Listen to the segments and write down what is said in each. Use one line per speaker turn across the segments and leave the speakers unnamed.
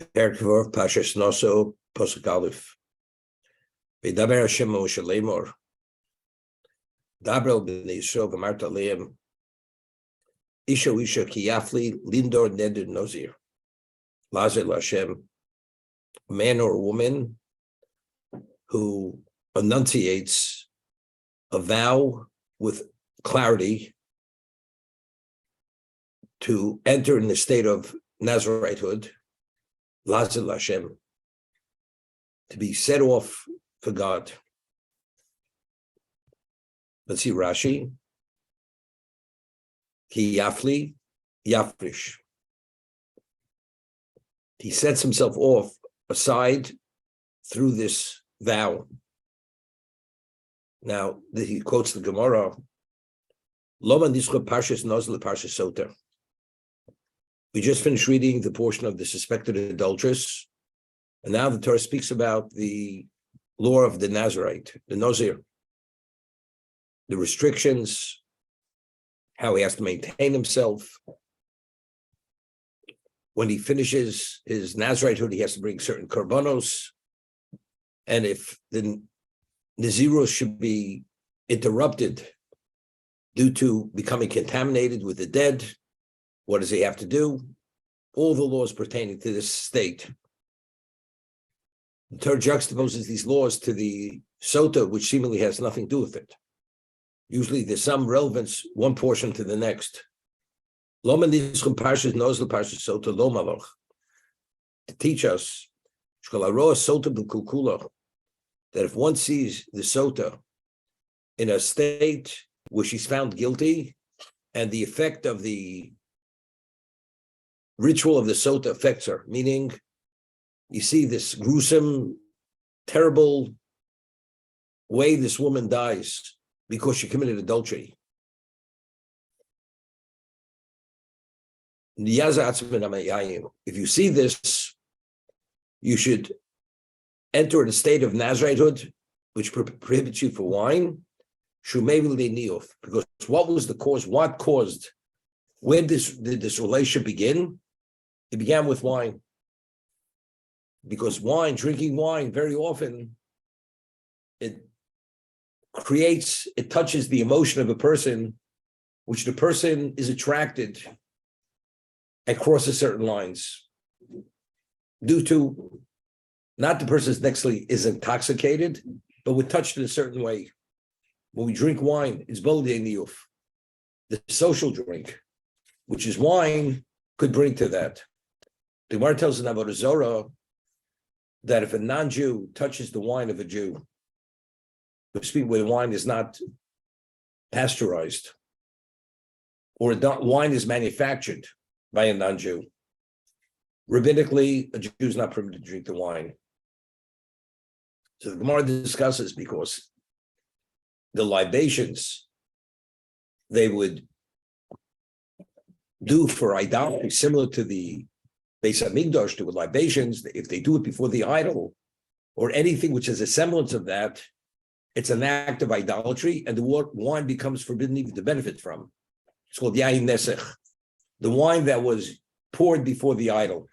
Perkvor Pashas Noso Posuk Aleph. V'daber Hashem Moshe Lemor. Dabrel b'nei Yisrael v'marta leim. Isha ki yafli lindor neder Nazir. Nazir Hashem. A man or a woman who enunciates a vow with clarity to enter in the state of Naziritehood, Nazir Hashem, to be set off for God. Let's see Rashi. Ki yafli yafrish. He sets himself off aside through this vow. Now, he quotes the Gemara, Loman Discha Parshas Nazir Parshas Sotah. We just finished reading the portion of the suspected adulteress, and now the Torah speaks about the law of the Nazirite, the Nazir, the restrictions, how he has to maintain himself. When he finishes his Naziritehood, he has to bring certain korbanos, and if the Naziros should be interrupted due to becoming contaminated with the dead, what does he have to do? All the laws pertaining to this state. The Torah juxtaposes these laws to the Sotah, which seemingly has nothing to do with it. Usually there's some relevance, one portion to the next. To teach us that if one sees the Sotah in a state where she's found guilty and the effect of the ritual of the Sotah affects her, meaning you see this gruesome, terrible way this woman dies because she committed adultery. If you see this, you should enter in a state of Naziritehood, which prohibits you from wine, because what was the cause? What caused? When did this relationship begin? It began with wine. Because drinking wine, very often, it touches the emotion of a person, which the person is attracted and crosses certain lines. Due to, not the person necessarily is intoxicated, but we're touched in a certain way. When we drink wine, it's bolidei niyuf. The social drink, which is wine, could bring to that. The Gemara tells in Avodah Zorah that if a non-Jew touches the wine of a Jew, where the wine is not pasteurized, or wine is manufactured by a non-Jew, rabbinically, a Jew is not permitted to drink the wine. So the Gemara discusses because the libations they would do for idolatry, similar to the Beis Hamikdash do with libations, if they do it before the idol, or anything which is a semblance of that, it's an act of idolatry, and the wine becomes forbidden even to benefit from. It's called Yain Nesech, the wine that was poured before the idol,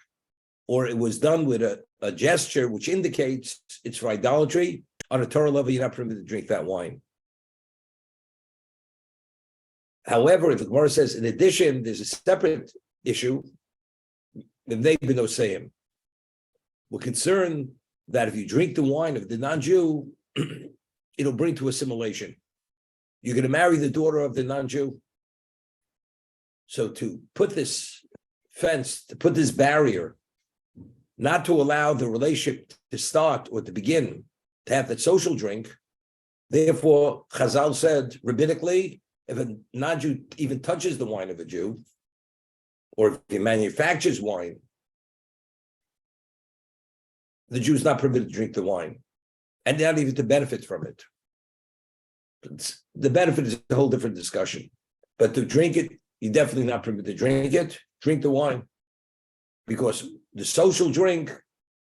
or it was done with a gesture which indicates it's for idolatry. On a Torah level, you're not permitted to drink that wine. However, if the Gemara says, in addition, there's a separate issue, we're concerned that if you drink the wine of the non-Jew, it'll bring to assimilation. You're going to marry the daughter of the non-Jew. So to put this fence, to put this barrier, not to allow the relationship to start or to begin, to have that social drink, therefore, Chazal said, rabbinically, if a non-Jew even touches the wine of a Jew, or if he manufactures wine, the Jew is not permitted to drink the wine, and not even to benefit from it. The benefit is a whole different discussion. But to drink it, you're definitely not permitted to drink it. Drink the wine, because the social drink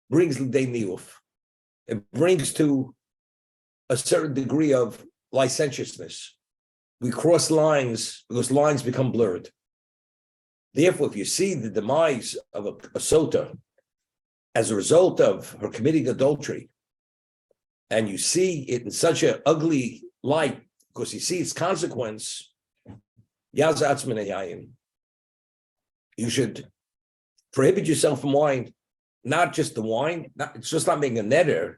brings l'dei niyuf. It brings to a certain degree of licentiousness. We cross lines because lines become blurred. Therefore, if you see the demise of a Sotah as a result of her committing adultery, and you see it in such an ugly light, because you see its consequence, you should prohibit yourself from wine, not just the wine. It's just not making a neder.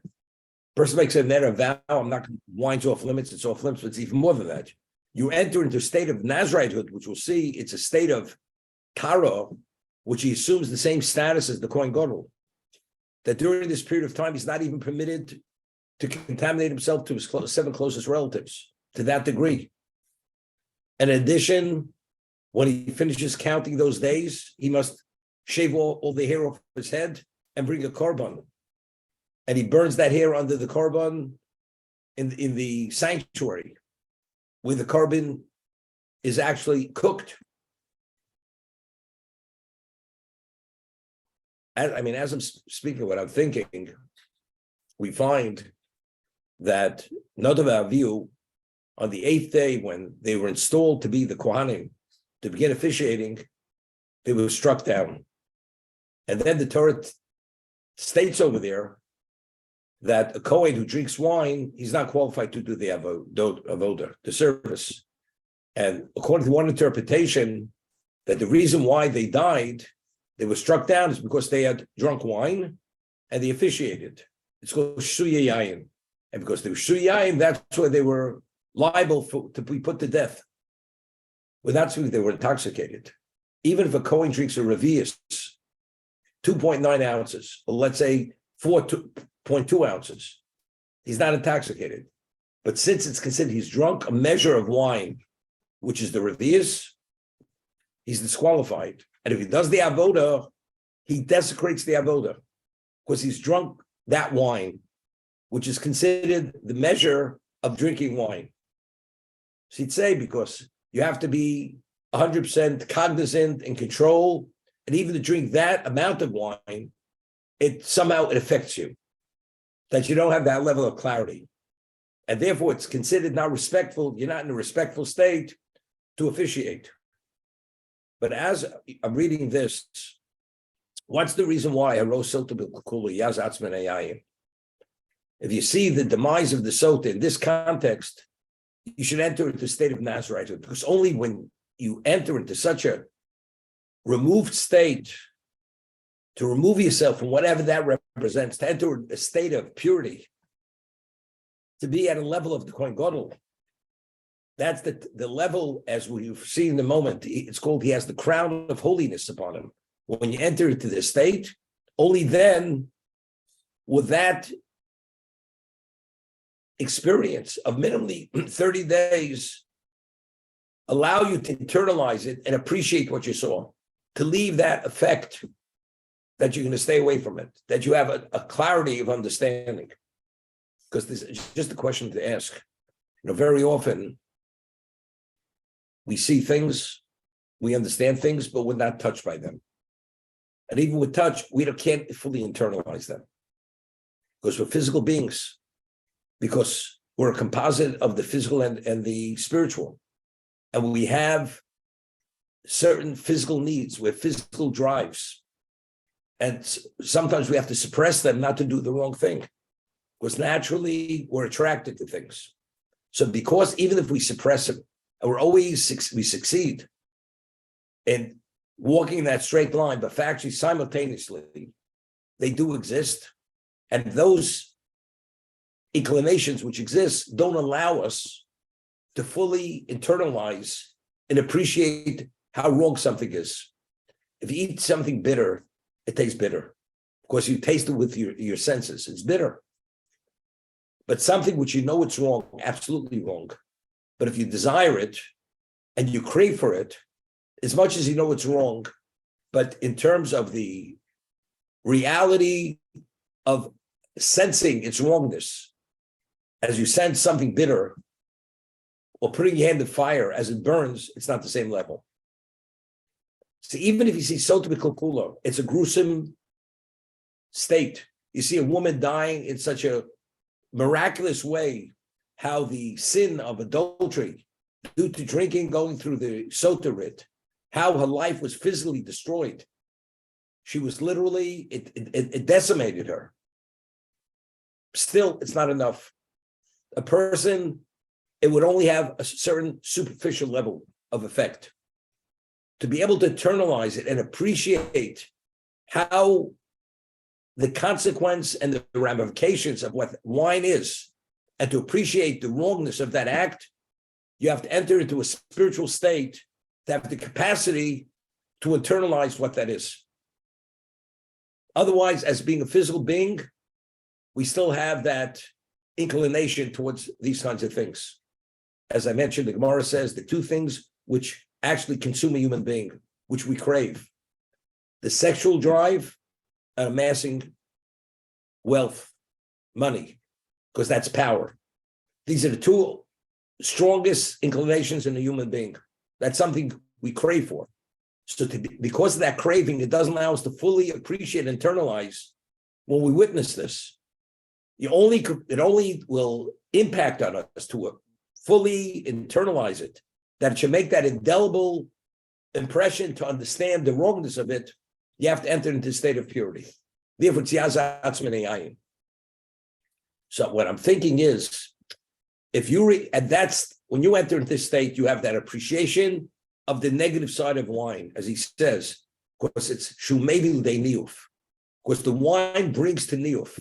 Person makes a neder vow, I'm not going to, wine's off limits, it's off limits, but it's even more than that. You enter into a state of Naziritehood, which we'll see, it's a state of kara, which he assumes the same status as the Kohen Gadol. That during this period of time, he's not even permitted to contaminate himself to his seven closest relatives to that degree. In addition, when he finishes counting those days, he must shave all the hair off his head and bring a korban. And he burns that hair under the korban in the sanctuary, where the korban is actually cooked. As I'm speaking, what I'm thinking, we find that Nadav Avihu, on the 8th day, when they were installed to be the Kohanim, to begin officiating, they were struck down. And then the Torah states over there that a Kohen who drinks wine, he's not qualified to do the avodah, the service. And according to one interpretation, that the reason why they died, they were struck down, is because they had drunk wine and they officiated. It's called Shuya Yayin. And because they were Shuya Yayin, that's why they were liable to be put to death. Without speaking, they were intoxicated. Even if a Kohen drinks a revius, 2.9 ounces, or let's say 4.2 ounces, he's not intoxicated. But since it's considered he's drunk a measure of wine, which is the revius, he's disqualified. And if he does the avodah, he desecrates the avodah because he's drunk that wine, which is considered the measure of drinking wine. So he'd say, because you have to be 100% cognizant and control, and even to drink that amount of wine, it affects you, that you don't have that level of clarity. And therefore, it's considered not respectful. You're not in a respectful state to officiate. But as I'm reading this, what's the reason why Sotah? If you see the demise of the Sotah in this context, you should enter into a state of Nazirite, because only when you enter into such a removed state, to remove yourself from whatever that represents, to enter a state of purity, to be at a level of the Kohen Gadol. That's the level, as we've seen in the moment, it's called, he has the crown of holiness upon him. When you enter into this state, only then will that experience of minimally 30 days allow you to internalize it and appreciate what you saw, to leave that effect, that you're going to stay away from it, that you have a clarity of understanding. Because this is just a question to ask. Very often, we see things, we understand things, but we're not touched by them. And even with touch, we can't fully internalize them. Because we're physical beings. Because we're a composite of the physical and the spiritual. And we have certain physical needs, we have physical drives. And sometimes we have to suppress them not to do the wrong thing. Because naturally, we're attracted to things. So because even if we suppress them, and we succeed in walking that straight line, but actually simultaneously, they do exist. And those inclinations which exist don't allow us to fully internalize and appreciate how wrong something is. If you eat something bitter, it tastes bitter. Of course, you taste it with your senses. It's bitter. But something which you know it's wrong, absolutely wrong. But if you desire it and you crave for it, as much as you know it's wrong, but in terms of the reality of sensing its wrongness, as you sense something bitter, or putting your hand in fire as it burns, it's not the same level. So even if you see Sotah b'Kula, it's a gruesome state. You see a woman dying in such a miraculous way, how the sin of adultery, due to drinking, going through the Sotah rit, how her life was physically destroyed. She was literally, it decimated her. Still, it's not enough. A person, it would only have a certain superficial level of effect. To be able to internalize it and appreciate how the consequence and the ramifications of what wine is, and to appreciate the wrongness of that act, you have to enter into a spiritual state to have the capacity to internalize what that is. Otherwise, as being a physical being, we still have that inclination towards these kinds of things. As I mentioned, the Gemara says the two things which actually consume a human being, which we crave: the sexual drive and amassing wealth, money, because that's power. These are the two strongest inclinations in a human being. That's something we crave for. So because of that craving, it doesn't allow us to fully appreciate and internalize when we witness this. It only will impact on us to fully internalize it, that it should make that indelible impression to understand the wrongness of it. You have to enter into a state of purity. Therefore, so what I'm thinking is, if you and that's when you enter into this state, you have that appreciation of the negative side of wine, as he says, because it's shumevi de niyuf, because the wine brings to niyuf.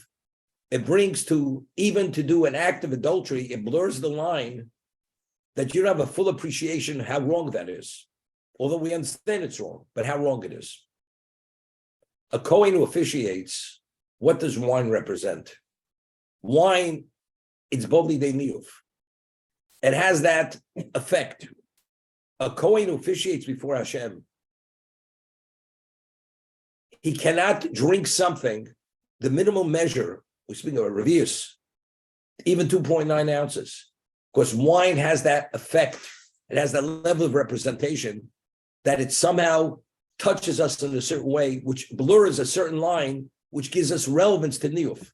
It brings to, even to do an act of adultery, it blurs the line that you don't have a full appreciation of how wrong that is. Although we understand it's wrong, but how wrong it is. A Kohen who officiates, what does wine represent? Wine, it's bovli de niyuf. It has that effect. A Kohen who officiates before Hashem, he cannot drink something, the minimum measure, we're speaking of a revius, even 2.9 ounces, because wine has that effect. It has that level of representation that it somehow touches us in a certain way, which blurs a certain line, which gives us relevance to niyuf.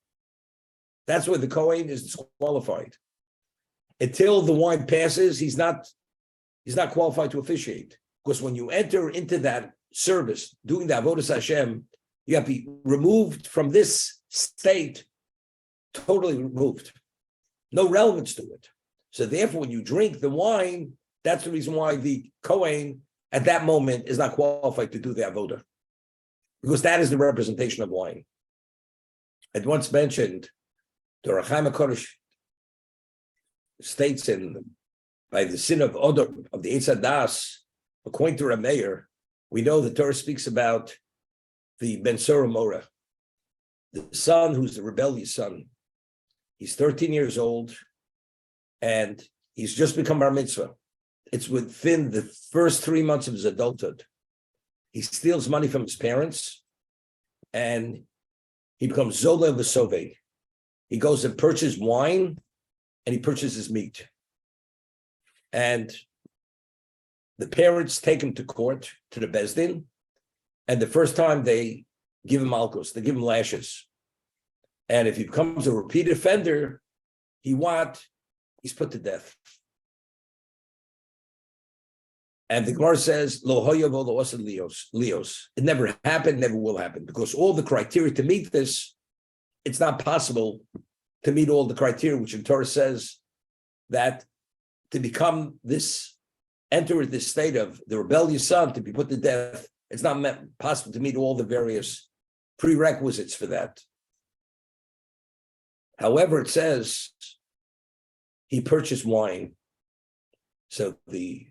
That's where the Kohen is disqualified. Until the wine passes, he's not qualified to officiate. Because when you enter into that service, doing the avodas Hashem, you have to be removed from this state, totally removed. No relevance to it. So therefore, when you drink the wine, that's the reason why the Kohen at that moment is not qualified to do the avodah. Because that is the representation of wine. I once mentioned, the Rachaim HaKodesh states by the sin of Odor, of the Eitz HaDas, according to Rameir, we know the Torah speaks about the Ben Sora Mora, the son who's the rebellious son. He's 13 years old, and he's just become bar mitzvah. It's within the first 3 months of his adulthood. He steals money from his parents, and he becomes Zola V'Sovei. He goes and purchases wine, and he purchases meat. And the parents take him to court, to the Beis Din, and the first time they give him malchus, they give him lashes. And if he becomes a repeat offender, he's put to death. And the Gemara says, Lo hoya vo lo osed lios. It never happened, never will happen, because all the criteria to meet this, it's not possible to meet all the criteria, which in Torah says that to become this, enter this state of the rebellious son, to be put to death, it's not possible to meet all the various prerequisites for that. However, it says he purchased wine. So the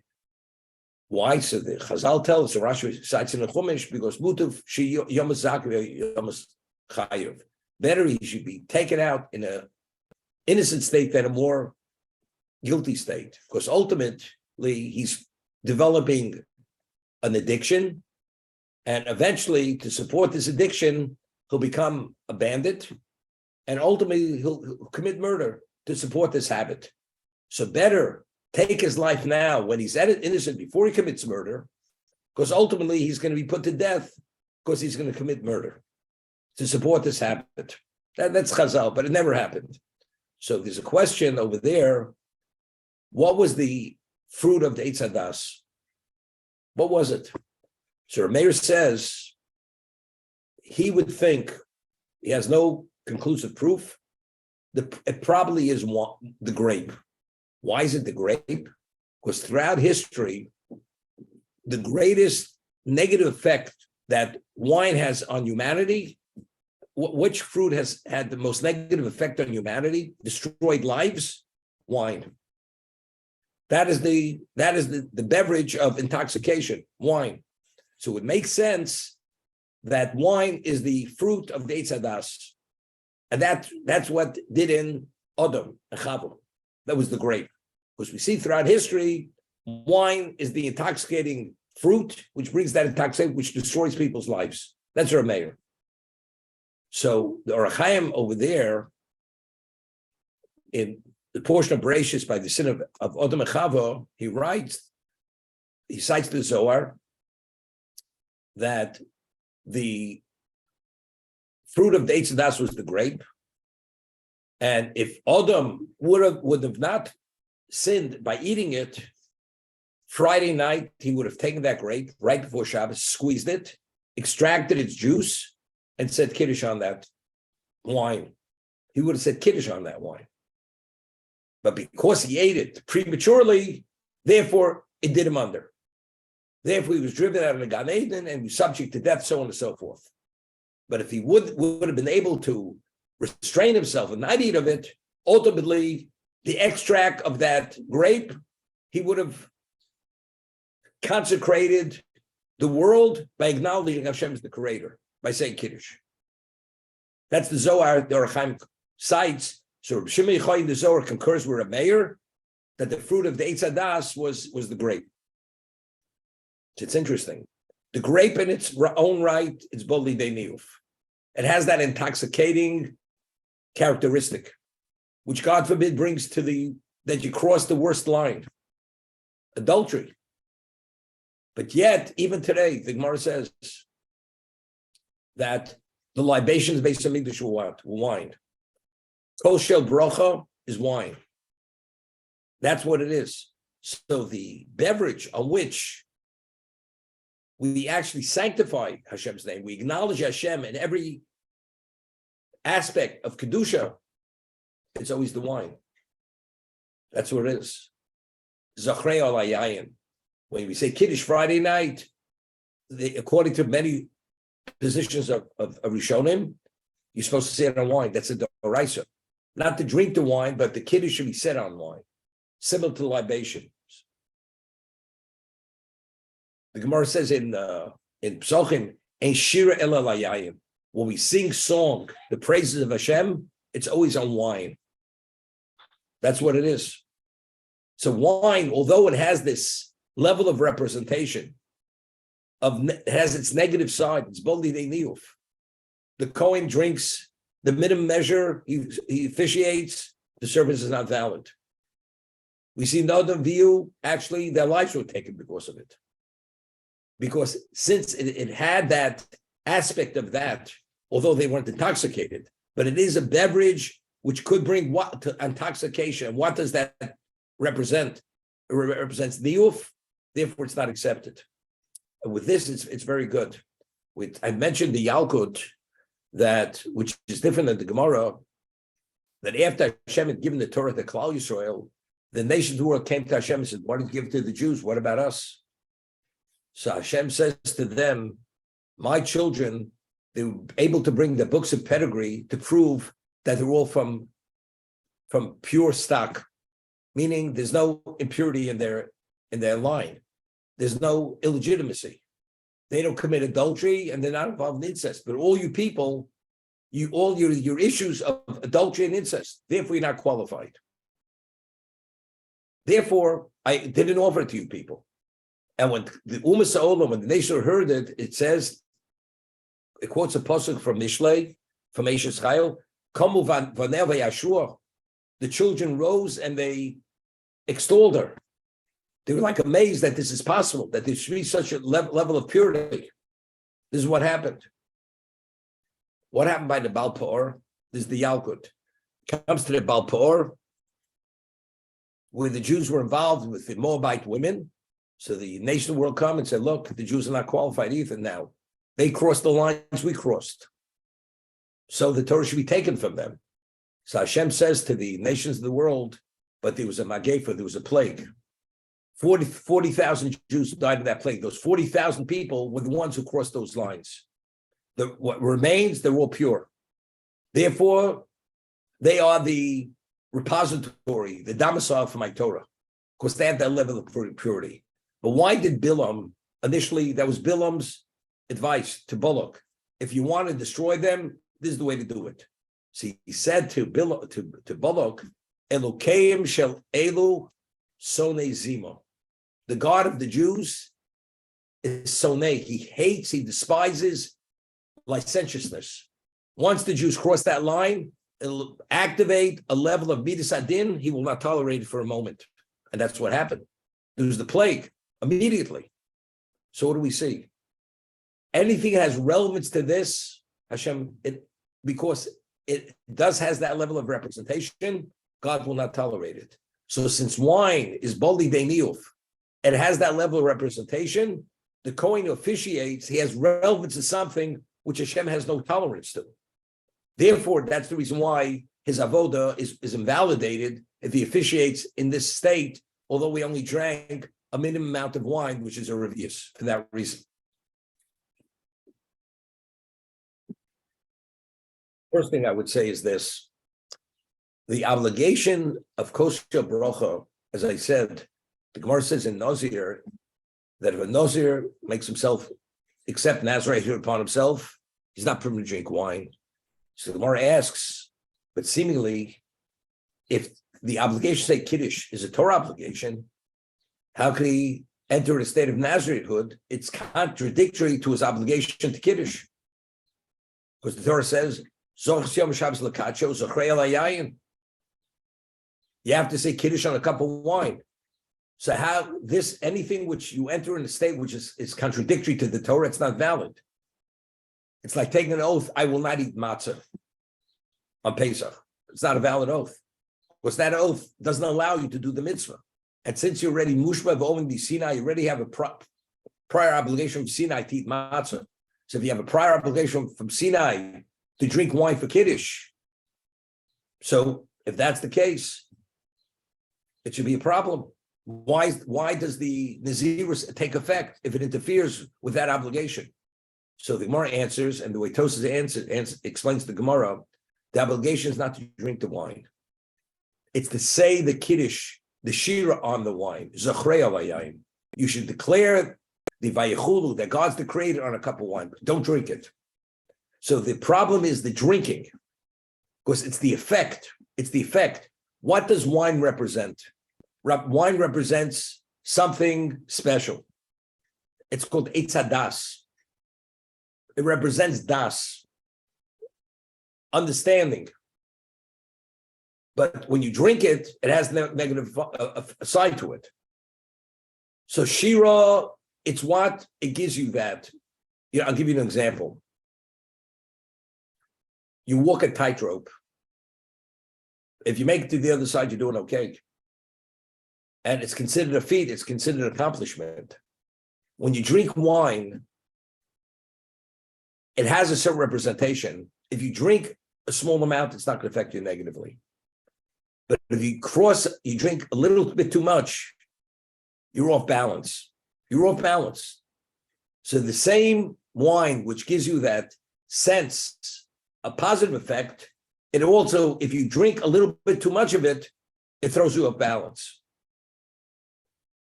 so the Chazal tells, the Rashi cites in the Chumash, because Mutuv she yomas zakir yomas chayev. Better he should be taken out in an innocent state than a more guilty state, because ultimately he's developing an addiction, and eventually to support this addiction, he'll become a bandit, and ultimately he'll commit murder to support this habit. So better take his life now when he's innocent before he commits murder, because ultimately he's going to be put to death because he's going to commit murder to support this habit. That's Chazal, but it never happened. So there's a question over there. What was the fruit of the Eitz HaDas? What was it? So Rameir says he would think, he has no conclusive proof, it probably is the grape. Why is it the grape? Because throughout history, the greatest negative effect that wine has on humanity, which fruit has had the most negative effect on humanity, destroyed lives? Wine. That is the beverage of intoxication, wine. So it makes sense that wine is the fruit of the Eitz Hadas. And that's what did in Adam and Chava. That was the grape. Because we see throughout history, wine is the intoxicating fruit, which brings that intoxication, which destroys people's lives. That's our mayor. So the Orach Chaim over there, in the portion of Bereshis by the sin of Adam and Chava, he cites the Zohar, that the fruit of the Eitz Hadas was the grape. And if Adam would have not sinned by eating it, Friday night, he would have taken that grape right before Shabbos, squeezed it, extracted its juice, and said Kiddush on that wine. He would have said Kiddush on that wine. But because he ate it prematurely, therefore, it did him under. Therefore, he was driven out of the Gan Eden and was subject to death, so on and so forth. But if he would have been able to restrain himself and not eat of it, ultimately, the extract of that grape, he would have consecrated the world by acknowledging Hashem as the creator, by saying Kiddush. That's the Zohar, the Orach Chaim cites. So Reb Shimon Yochai in the Zohar concurs with a mayor that the fruit of the Eitz Hadas was the grape. It's interesting. The grape in its own right, it's boldly deniyuf. It has that intoxicating characteristic, which God forbid brings to that you cross the worst line, adultery. But yet, even today, the Gemara says that the libations based on Mikdash were wine. Kol shel bracha is wine. That's what it is. So the beverage on which we actually sanctify Hashem's name, we acknowledge Hashem in every aspect of Kedusha, it's always the wine. That's what it is. Zachrei al hayayin. When we say Kiddush Friday night, according to many positions of Rishonim, you're supposed to say it on wine. That's a d'oraisa. Not to drink the wine, but the Kiddush should be said on wine, similar to libation. The Gemara says in Psochim, "Ein shira ela layayim." When we sing song, the praises of Hashem, it's always on wine. That's what it is. So wine, although it has this level of representation, it has its negative side. It's boldi de'niyuf. The Kohen drinks the minimum measure. He officiates. The service is not valid. We see another view. Actually, their lives were taken because of it. Because since it had that aspect of that, although they weren't intoxicated, but it is a beverage which could bring what to intoxication. What does that represent? It represents niyuf, therefore it's not accepted. And with this, it's very good. I mentioned the Yalkut, which is different than the Gemara, that after Hashem had given the Torah to Klal Yisrael, the nations of the world came to Hashem and said, "Why did you give it to the Jews? What about us?" So Hashem says to them, "My children, they were able to bring the books of pedigree to prove that they're all from pure stock, meaning there's no impurity in their line. There's no illegitimacy. They don't commit adultery and they're not involved in incest. But all you people, your issues of adultery and incest, therefore you're not qualified. Therefore, I didn't offer it to you people." And when the Ummah Sa'olam, when the nation heard it, it says, it quotes a pasuk from Mishlei, from Eishes Chayil, "Kamu v'ner v'yashua." The children rose and they extolled her. They were like amazed that this is possible, that there should be such a level of purity. This is what happened. What happened by the Baal Peor? This is the Yalkut. Comes to the Baal Peor, where the Jews were involved with the Moabite women. So the nation of the world come and say, "Look, the Jews are not qualified either now. They crossed the lines we crossed. So the Torah should be taken from them. So Hashem says to the nations of the world, but there was a magefa, there was a plague. 40,000 Jews died in that plague. Those 40,000 people were the ones who crossed those lines. What remains, they're all pure. Therefore, they are the repository, the domicile for my Torah, because they have that level of purity. But why did Bilam, initially, that was Bilam's advice to Balak, if you want to destroy them, this is the way to do it. See, he said to Balak, Elokeim shel Elu Sonei Zimo. The God of the Jews is Sonei. He hates, he despises licentiousness. Once the Jews cross that line, it'll activate a level of Midas Adin, he will not tolerate it for a moment. And that's what happened. There was the plague immediately. So what do we see? Anything that has relevance to this, Hashem, because it has that level of representation, God will not tolerate it. So since wine is Boli Deiniuf, it has that level of representation, the Kohen who officiates, he has relevance to something which Hashem has no tolerance to. Therefore, that's the reason why his avoda is invalidated if he officiates in this state, although we only drank a minimum amount of wine, which is a revius for that reason. First thing I would say is this. The obligation of kosher bracha, as I said, the Gemara says in Nazir, that if a Nazir makes himself accept Nazirate upon himself, he's not permitted to drink wine. So the Gemara asks, but seemingly, if the obligation, say Kiddush, is a Torah obligation, how could he enter in a state of Naziratehood? It's contradictory to his obligation to Kiddush. Because the Torah says, you have to say Kiddush on a cup of wine. So how anything which you enter in a state which is contradictory to the Torah, it's not valid. It's like taking an oath, I will not eat matzah on Pesach. It's not a valid oath. Because that oath doesn't allow you to do the mitzvah. And since you're already mushba v'omen Sinai, you already have a prior obligation from Sinai to eat matzah. So if you have a prior obligation from Sinai to drink wine for Kiddush, so if that's the case, it should be a problem. Why does the Nazir take effect if it interferes with that obligation? So the Gemara answers, and the way Tosas explains the Gemara, the obligation is not to drink the wine. It's to say the Kiddush, the Shira on the wine. Zachrei alayim. You should declare the Vayichulu, that God's the creator on a cup of wine. Don't drink it. So the problem is the drinking, because it's the effect. It's the effect. What does wine represent? Wine represents something special. It's called Eitz Hadas. It represents das, understanding. But when you drink it, it has negative side to it. So Shira, it's what it gives you that. I'll give you an example. You walk a tightrope. If you make it to the other side, you're doing okay. And it's considered a feat, it's considered an accomplishment. When you drink wine, it has a certain representation. If you drink a small amount, it's not going to affect you negatively. But if you drink a little bit too much, you're off balance. You're off balance. So the same wine, which gives you that sense, a positive effect, it also, if you drink a little bit too much of it, it throws you off balance.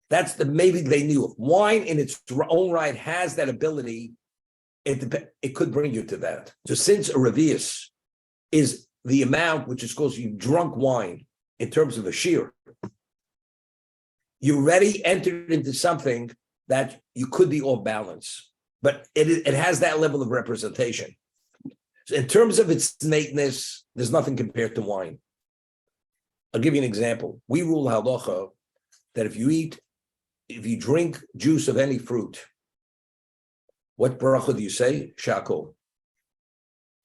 That's maybe they knew. Wine in its own right has that ability. It could bring you to that. So since a revius is the amount which is called you drunk wine in terms of a shear, you already entered into something that you could be off balance, but it has that level of representation. So in terms of its innateness, there's nothing compared to wine. I'll give you an example. We rule halacha that if you drink juice of any fruit, what bracha do you say? Shakol.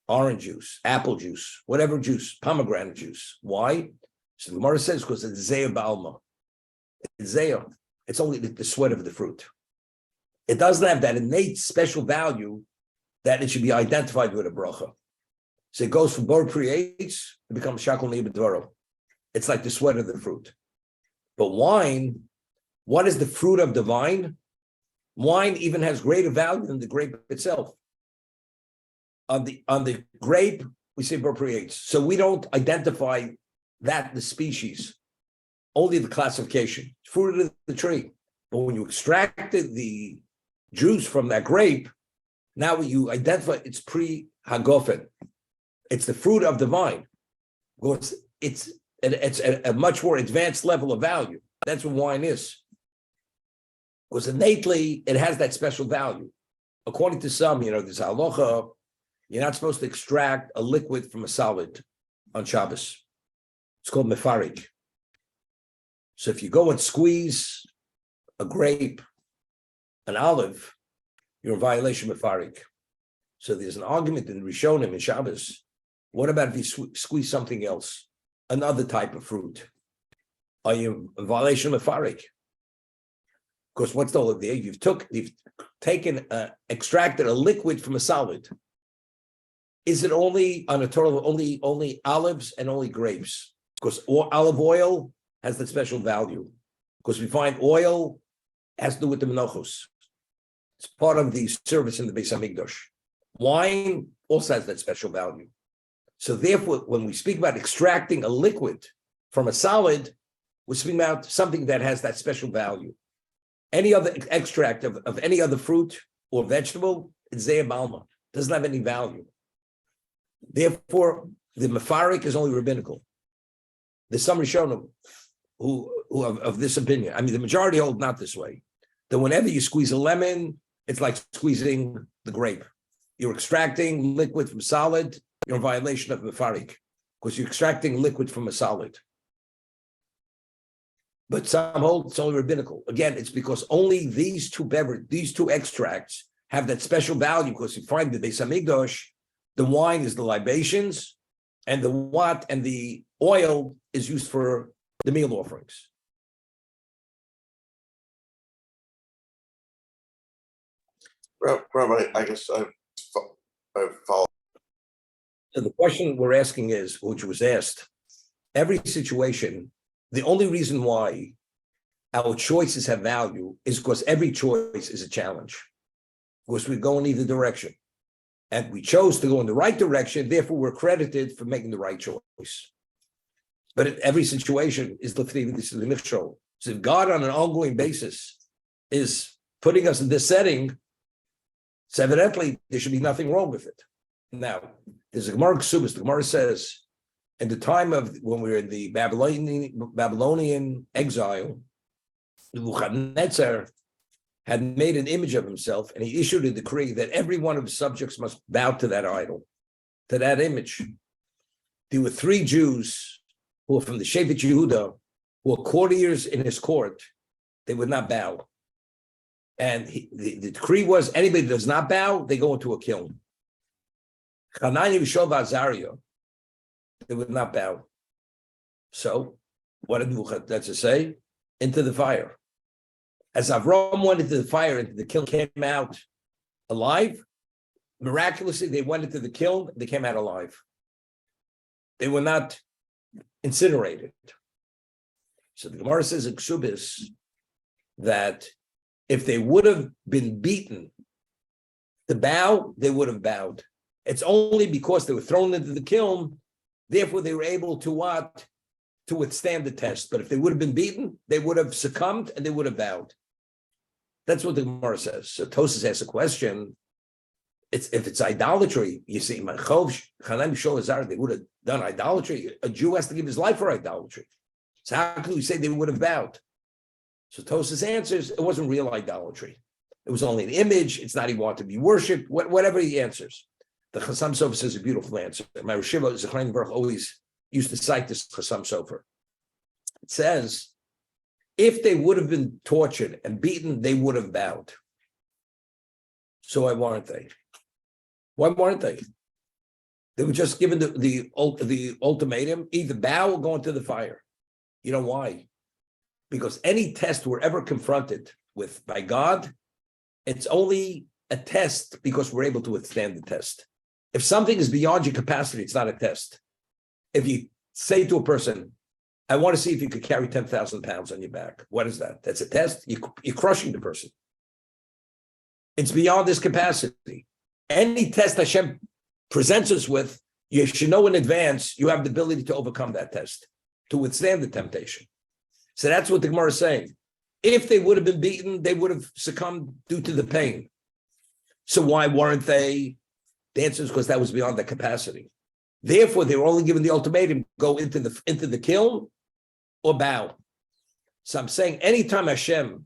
Orange juice, apple juice, whatever juice, pomegranate juice. Why? So the Gemara says because it's zeya ba'alma. It's zeya. It's only the sweat of the fruit. It doesn't have that innate special value that it should be identified with a bracha. So it goes from Bor creates, it becomes Shakal Nibadvaro. It's like the sweat of the fruit. But wine, what is the fruit of the vine? Wine even has greater value than the grape itself. On the grape, we say Bor creates. So we don't identify that the species, only the classification, fruit of the tree. But when you extracted the juice from that grape, now you identify it's pre-hagofen. It's the fruit of the vine. Because it's a much more advanced level of value. That's what wine is. Because innately, it has that special value. According to some, there's halacha, you're not supposed to extract a liquid from a solid on Shabbos. It's called mefarik. So if you go and squeeze a grape, an olive, you're in violation of mefarik. So there's an argument in Rishonim in Shabbos. What about if you squeeze something else, another type of fruit? Are you in violation of mefarik? Because what's the whole idea? You've extracted a liquid from a solid. Is it only on a total only olives and only grapes? Because olive oil has that special value. Because we find oil has to do with the menachos. It's part of the service in the Beis Hamikdash. Wine also has that special value. So therefore, when we speak about extracting a liquid from a solid, we're speaking about something that has that special value. Any other extract of any other fruit or vegetable, it's Zeya Balma, doesn't have any value. Therefore, the mefarik is only rabbinical. There's some Rishonim who of this opinion. I mean, the majority hold not this way. That whenever you squeeze a lemon, it's like squeezing the grape. You're extracting liquid from solid, you're in violation of mefarik, because you're extracting liquid from a solid. But some hold it's only rabbinical. Again, it's because only these two extracts have that special value, because you find the Beis Hamikdash, the wine is the libations, and the oil is used for the meal offerings.
Rabbi, I guess I follow.
So the question we're asking is, which was asked, every situation, the only reason why our choices have value is because every choice is a challenge. Because we go in either direction. And we chose to go in the right direction, therefore we're credited for making the right choice. But every situation is the nichshol. So if God on an ongoing basis is putting us in this setting, so evidently there should be nothing wrong with it. Now, there's a Gemara Ksubas. The Gemara says, in the time of when we were in the Babylonian exile, Nebuchadnezzar had made an image of himself, and he issued a decree that every one of his subjects must bow to that idol, to that image. There were 3 Jews who were from the Shevet Yehuda, who were courtiers in his court. They would not bow. And the decree was, anybody that does not bow, they go into a kiln. Hanani, Rishov, Azariah, they would not bow. So, what did Nebuchadnezzar say? Into the fire. As Avram went into the fire, into the kiln, came out alive. Miraculously, they went into the kiln, they came out alive. They were not incinerated. So the Gemara says in Ksubis that if they would have been beaten to bow, they would have bowed. It's only because they were thrown into the kiln, therefore they were able to what? To withstand the test. But if they would have been beaten, they would have succumbed and they would have bowed. That's what the Gemara says. So Tosas asks a question. If it's idolatry, you see, they would have done idolatry. A Jew has to give his life for idolatry. So how can we say they would have bowed? So Tosas answers, it wasn't real idolatry. It was only an image. It's not he wanted to be worshipped. Whatever he answers. The Chassam Sofer says a beautiful answer. My Rosh Hashiva Zechariah Baruch always used to cite this Chassam Sofer. It says, if they would have been tortured and beaten, they would have bowed. So why weren't they? Why weren't they? They were just given the ultimatum, either bow or go into the fire. You know why? Because any test we're ever confronted with by God, it's only a test because we're able to withstand the test. If something is beyond your capacity, it's not a test. If you say to a person, I want to see if you could carry 10,000 pounds on your back. What is that? That's a test. You're crushing the person. It's beyond this capacity. Any test Hashem presents us with, you should know in advance, you have the ability to overcome that test, to withstand the temptation. So that's what the Gemara is saying. If they would have been beaten, they would have succumbed due to the pain. So why weren't they? The answer is because that was beyond their capacity. Therefore, they were only given the ultimatum, go into the kiln or bow. So I'm saying anytime Hashem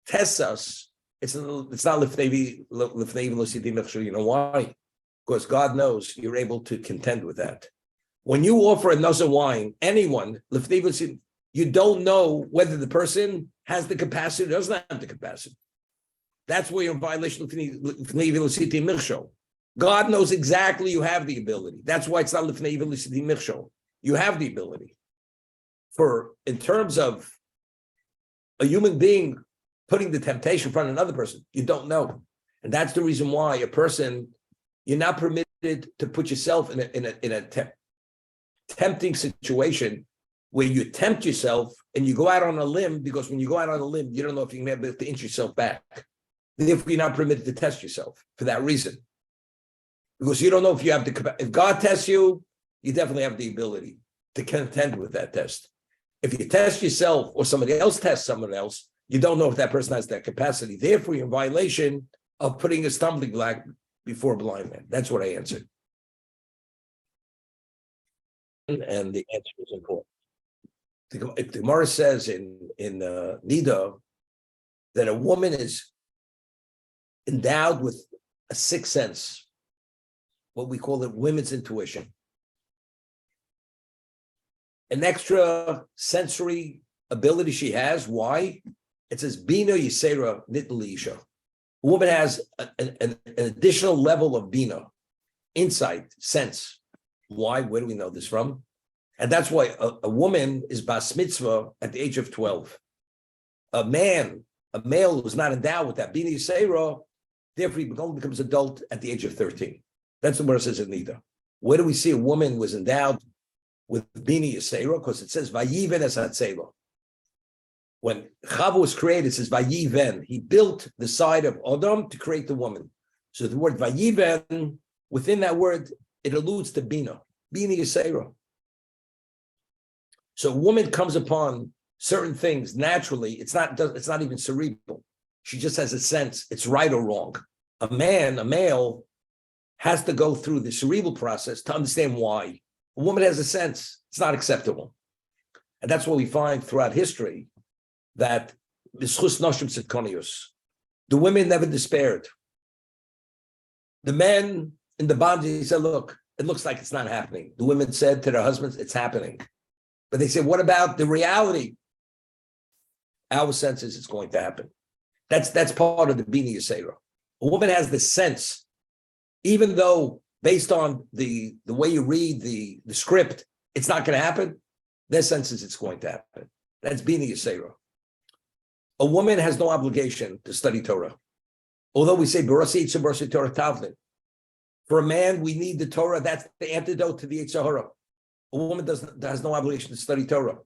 tests us, it's not lifnei v'lo. You know why? Because God knows you're able to contend with that. When you offer a Nazir wine, anyone, you don't know whether the person has the capacity or doesn't have the capacity. That's where you're in violation of God knows exactly you have the ability. That's why it's not lifnei v'lo. You have the ability. In terms of a human being putting the temptation in front of another person, you don't know. And that's the reason why you're not permitted to put yourself in a tempting situation where you tempt yourself and you go out on a limb, because when you go out on a limb, you don't know if you can be able to inch yourself back. Therefore, you're not permitted to test yourself for that reason. Because you don't know if you have if God tests you, you definitely have the ability to contend with that test. If you test yourself or somebody else tests someone else, you don't know if that person has that capacity. Therefore, you're in violation of putting a stumbling block before a blind man. That's what I answered. And the answer is important. If the Gemara says in Nida that a woman is endowed with a sixth sense, what we call it women's intuition, an extra sensory ability she has. Why? It says Bina Yisera Nitli Isha. A woman has an additional level of Bina, insight, sense. Why? Where do we know this from? And that's why a woman is bas mitzvah at the age of 12. A male who's not endowed with that Bina Yisera, therefore he only becomes adult at the age of 13. That's the word it says in Nida. Where do we see a woman was endowed with Bina Yisera? Because it says Vayiven es hatzela. When Chava was created, it says Vayiven. He built the side of Adam to create the woman. So the word Vayiven, within that word, it alludes to Bina Yisera. So a woman comes upon certain things naturally. It's not even cerebral. She just has a sense. It's right or wrong. A male, has to go through the cerebral process to understand why. A woman has a sense. It's not acceptable. And that's what we find throughout history, that the women never despaired. The men in the bondage said, look, it looks like it's not happening. The women said to their husbands, it's happening. But they said, what about the reality? Our sense is it's going to happen. That's part of the Bina Yisera. A woman has the sense, even though based on the way you read the script, it's not going to happen. Their sense is it's going to happen. That's Bina Yisera. A woman has no obligation to study Torah. Although we say, Barasi Torah Tavlin. For a man, we need the Torah. That's the antidote to the Yetzer Hara. A woman has no obligation to study Torah.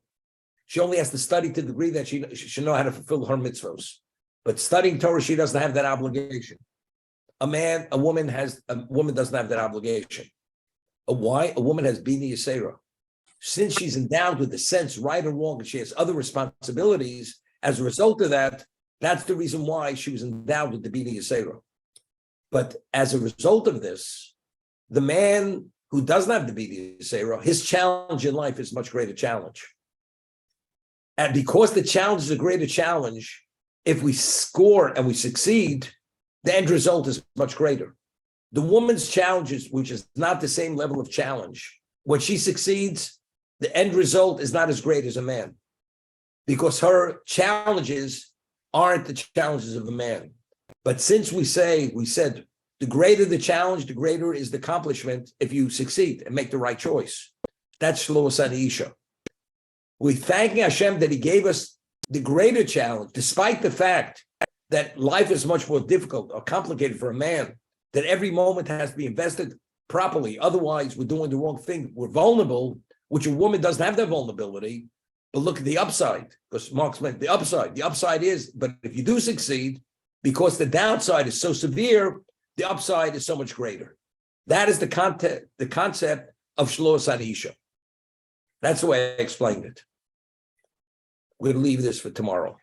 She only has to study to the degree that she should know how to fulfill her mitzvos. But studying Torah, she doesn't have that obligation. A woman doesn't have that obligation. Why? A woman has Bina Yisera. Since she's endowed with the sense, right or wrong, and she has other responsibilities, as a result of that, that's the reason why she was endowed with the Bina Yisera. But as a result of this, the man who doesn't have the Bina Yisera, his challenge in life is a much greater challenge. And because the challenge is a greater challenge, if we score and we succeed, the end result is much greater. The woman's challenges, which is not the same level of challenge, when she succeeds, the end result is not as great as a man, because her challenges aren't the challenges of a man. But since we said, the greater the challenge, the greater is the accomplishment if you succeed and make the right choice. That's Shloas Isha. We thank Hashem that He gave us the greater challenge, despite the fact that life is much more difficult or complicated for a man, that every moment has to be invested properly. Otherwise, we're doing the wrong thing. We're vulnerable, which a woman doesn't have that vulnerability. But look at the upside, because Marx meant the upside. The upside is, but if you do succeed, because the downside is so severe, the upside is so much greater. That is the concept of Shloas Adisha. That's the way I explained it. We'll leave this for tomorrow.